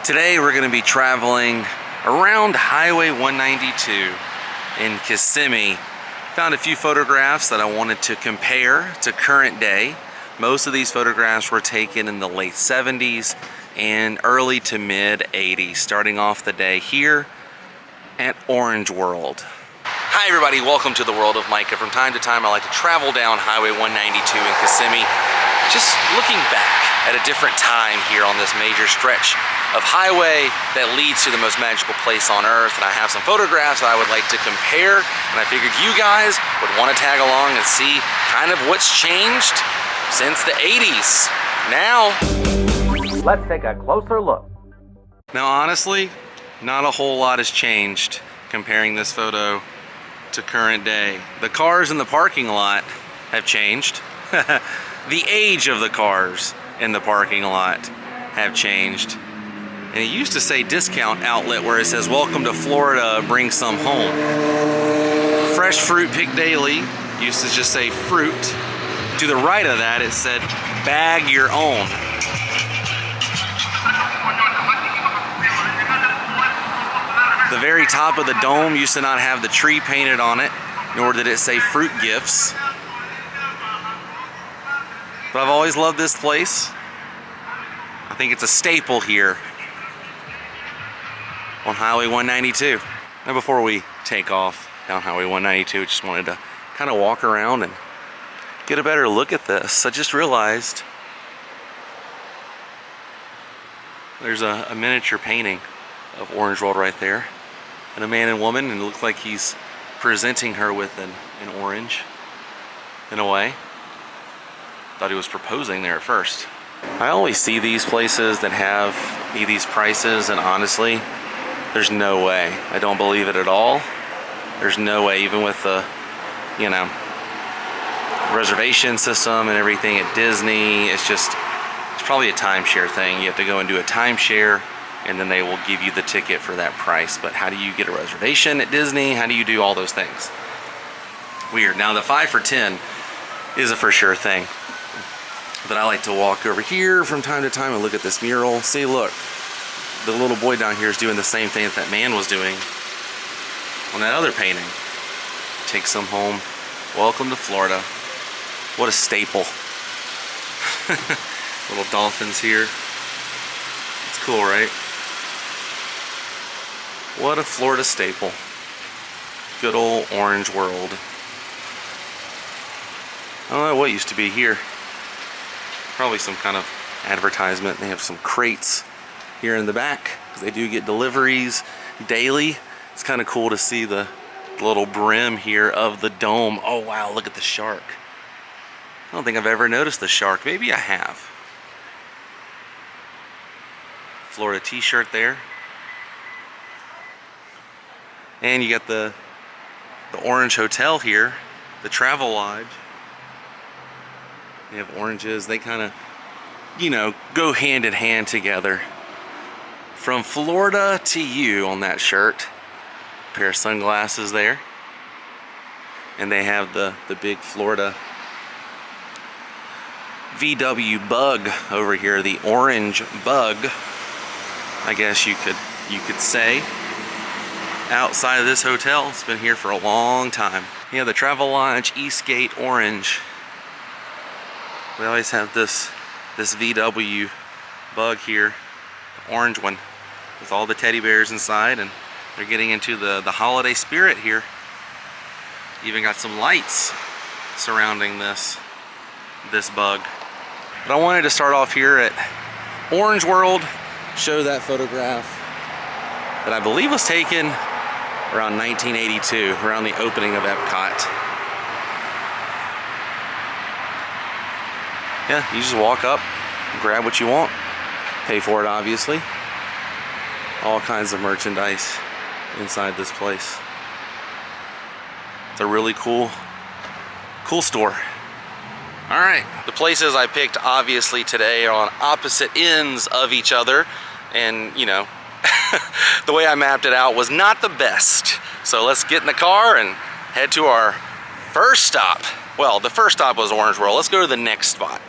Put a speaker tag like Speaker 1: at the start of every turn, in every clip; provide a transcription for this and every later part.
Speaker 1: Today we're going to be traveling around Highway 192 in Kissimmee. Found a few photographs that I wanted to compare to current day. Most of these photographs were taken in the late 70s and early to mid 80s, starting off the day here at Orange World. Hi everybody, welcome to the World of Micah. From time to time I like to travel down Highway 192 in Kissimmee, just looking back at a different time here on this major stretch of highway that leads to the most magical place on earth. And I have some photographs that I would like to compare, and I figured you guys would want to tag along and see kind of what's changed since the 80s. Now, let's take a closer look. Now honestly, not a whole lot has changed comparing this photo to current day. The cars in the parking lot have changed. The age of the cars in the parking lot have changed. And it used to say discount outlet where it says welcome to Florida, bring some home. Fresh fruit picked daily used to just say fruit. To the right of that it said bag your own. The very top of the dome used to not have the tree painted on it, nor did it say fruit gifts. But I've always loved this place. I think it's a staple here on Highway 192. Now before we take off down Highway 192, just wanted to kind of walk around and get a better look at this. I just realized there's a miniature painting of Orange World right there, and a man and woman, and it looks like he's presenting her with an orange in a way. Thought he was proposing there at first. I always see these places that have these prices, and honestly, there's no way. I don't believe it at all. There's no way, even with the, you know, reservation system and everything at Disney, it's probably a timeshare thing. You have to go and do a timeshare, and then they will give you the ticket for that price. But how do you get a reservation at Disney? How do you do all those things? Weird. Now the 5 for 10 is a for sure thing. But I like to walk over here from time to time and look at this mural. See, look, the little boy down here is doing the same thing that man was doing on that other painting. Take some home. Welcome to Florida. What a staple. Little dolphins here. It's cool, right? What a Florida staple. Good old Orange World. I don't know what used to be here. Probably some kind of advertisement. They have some crates here in the back because they do get deliveries daily. It's kind of cool to see the little brim here of the dome. Oh wow, look at the shark. I don't think I've ever noticed the shark. Maybe I have. Florida t-shirt there. And you got the Orange Hotel here, the Travel Lodge. They have oranges. They kind of, you know, go hand in hand together. From Florida to you on that shirt. A pair of sunglasses there. And they have the big Florida VW bug over here, the orange bug, I guess you could say. Outside of this hotel, it's been here for a long time. Yeah, the Travel Lodge Eastgate Orange. We always have this VW bug here, the orange one, with all the teddy bears inside, and they're getting into the holiday spirit here. Even got some lights surrounding this bug. But I wanted to start off here at Orange World, show that photograph that I believe was taken around 1982, around the opening of Epcot. Yeah, you just walk up, grab what you want, pay for it obviously. All kinds of merchandise inside this place. It's a really cool store. All right, the places I picked obviously today are on opposite ends of each other, and you know, the way I mapped it out was not the best. So let's get in the car and head to our first stop. Well, the first stop was Orange World. Let's go to the next spot.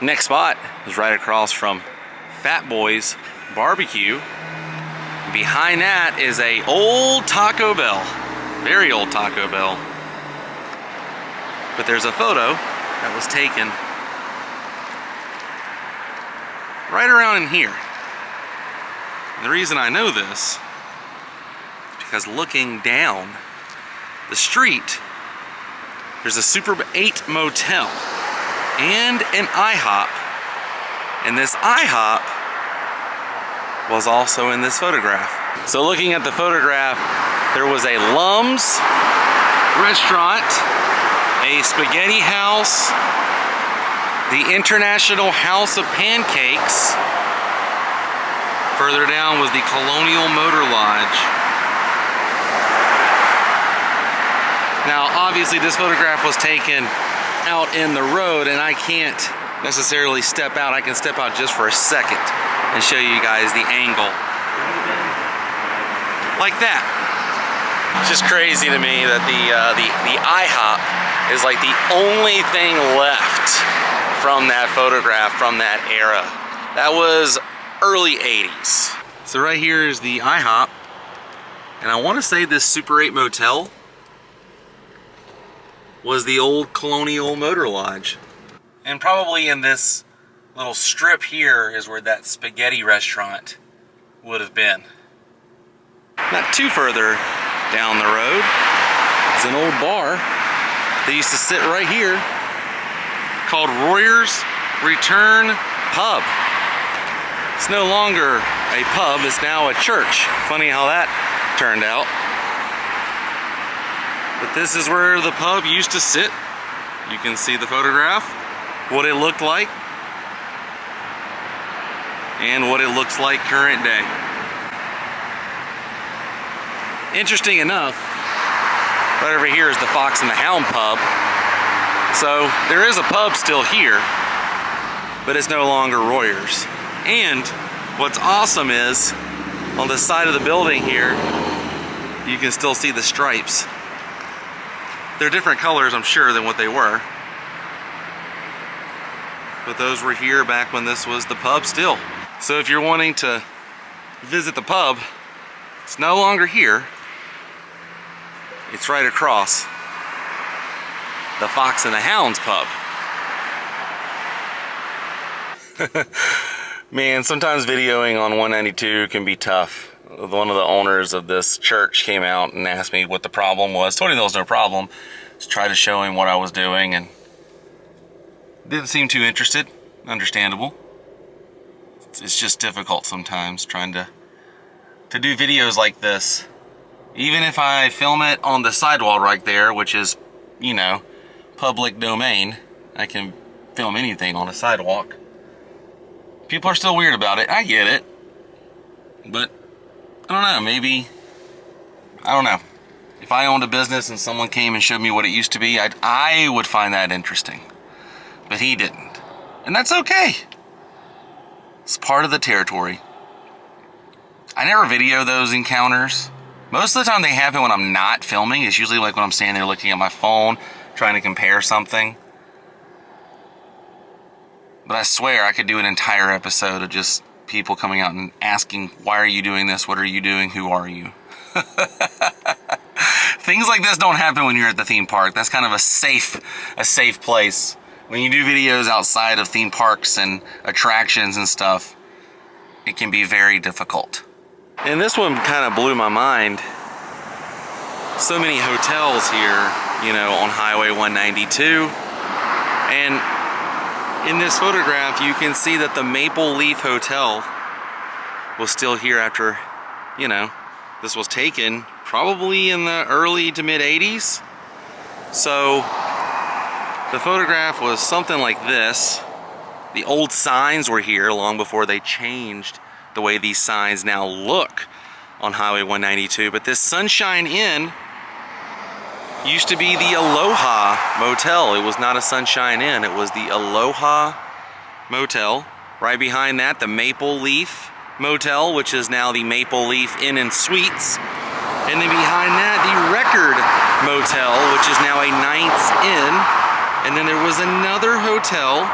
Speaker 1: Next spot is right across from Fat Boy's Barbecue. Behind that is a old Taco Bell, very old Taco Bell. But there's a photo that was taken right around in here. And the reason I know this is because looking down the street, there's a Super 8 motel and an IHOP. And this IHOP was also in this photograph. So looking at the photograph, there was a Lum's restaurant, a spaghetti house, the International House of Pancakes. Further down was the Colonial Motor Lodge. Now, obviously this photograph was taken out in the road and I can't necessarily step out. I can step out just for a second and show you guys the angle. Like that. It's just crazy to me that the IHOP is like the only thing left from that photograph, from that era. That was early 80s. So right here is the IHOP, and I want to say this Super 8 motel was the old Colonial Motor Lodge. And probably in this little strip here is where that spaghetti restaurant would have been. Not too further down the road is an old bar. They used to sit right here, called Royer's Return Pub. It's no longer a pub, it's now a church. Funny how that turned out. But this is where the pub used to sit. You can see the photograph, what it looked like, and what it looks like current day. Interesting enough, right over here is the Fox and the Hound Pub. So there is a pub still here, but it's no longer Royer's. And what's awesome is, on the side of the building here, you can still see the stripes. They're different colors, I'm sure, than what they were. But those were here back when this was the pub still. So if you're wanting to visit the pub, it's no longer here. It's right across the Fox and the Hounds Pub. Man, sometimes videoing on 192 can be tough. One of the owners of this church came out and asked me what the problem was. Told him there was no problem. Just tried to show him what I was doing and didn't seem too interested. Understandable. It's just difficult sometimes trying to do videos like this. Even if I film it on the sidewall right there, which is, you know, public domain, I can film anything on a sidewalk. People are still weird about it. I get it. But, I don't know, maybe, I don't know. If I owned a business and someone came and showed me what it used to be, I would find that interesting. But he didn't. And that's okay. It's part of the territory. I never video those encounters. Most of the time they happen when I'm not filming. It's usually like when I'm standing there looking at my phone, trying to compare something. But I swear I could do an entire episode of just people coming out and asking, why are you doing this? What are you doing? Who are you? Things like this don't happen when you're at the theme park. That's kind of a safe place. When you do videos outside of theme parks and attractions and stuff, it can be very difficult. And this one kind of blew my mind. So many hotels here, you know, on Highway 192. And in this photograph, you can see that the Maple Leaf Hotel was still here after, you know, this was taken probably in the early to mid 80s. So the photograph was something like this. The old signs were here long before they changed the way these signs now look on Highway 192. But this Sunshine Inn used to be the Aloha Motel. It was not a Sunshine Inn, it was the Aloha Motel. Right behind that, the Maple Leaf Motel, which is now the Maple Leaf Inn and Suites. And then behind that, the Record Motel, which is now a Ninth's Inn. And then there was another hotel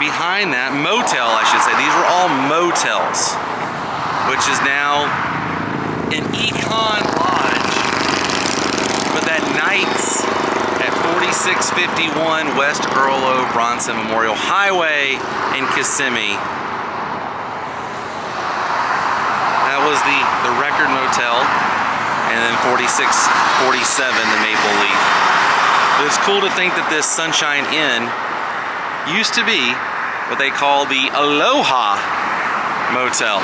Speaker 1: behind that, motel I should say, these were all motels, which is now an Econ Lodge. But that Knights at 4651 West Earl O. Bronson Memorial Highway in Kissimmee, that was the Record Motel, and then 4647 the Maple Leaf. But it's cool to think that this Sunshine Inn used to be what they call the Aloha Motel.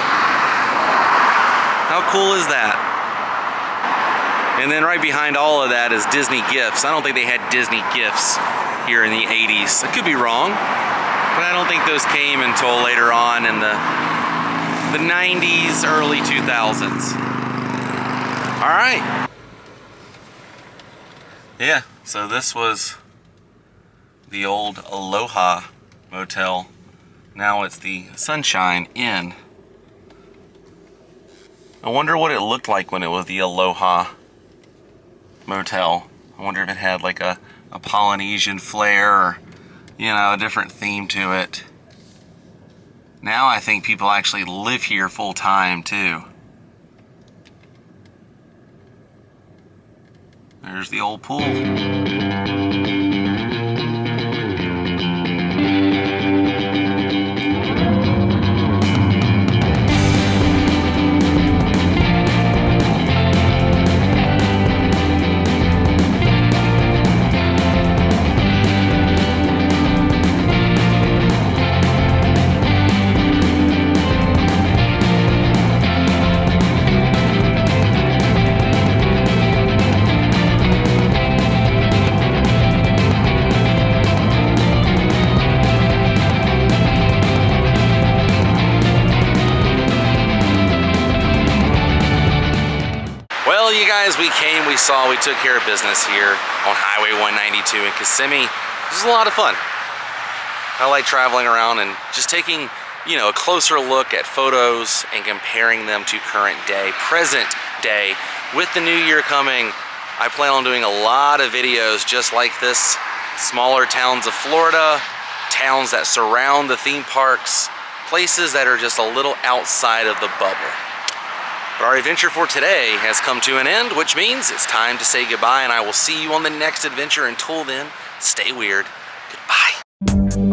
Speaker 1: How cool is that? And then right behind all of that is Disney Gifts. I don't think they had Disney Gifts here in the 80s. I could be wrong, but I don't think those came until later on in the 90s, early 2000s. All right. Yeah, so this was the old Aloha Motel. Now it's the Sunshine Inn. I wonder what it looked like when it was the Aloha Motel. I wonder if it had like a Polynesian flair or, you know, a different theme to it. Now I think people actually live here full time too. There's the old pool. Well, you guys, we came, we saw, we took care of business here on Highway 192 in Kissimmee. This is a lot of fun. I like traveling around and just taking, you know, a closer look at photos and comparing them to current day, present day. With the new year coming, I plan on doing a lot of videos just like this. Smaller towns of Florida, towns that surround the theme parks, places that are just a little outside of the bubble. But our adventure for today has come to an end, which means it's time to say goodbye, and I will see you on the next adventure. Until then, stay weird. Goodbye.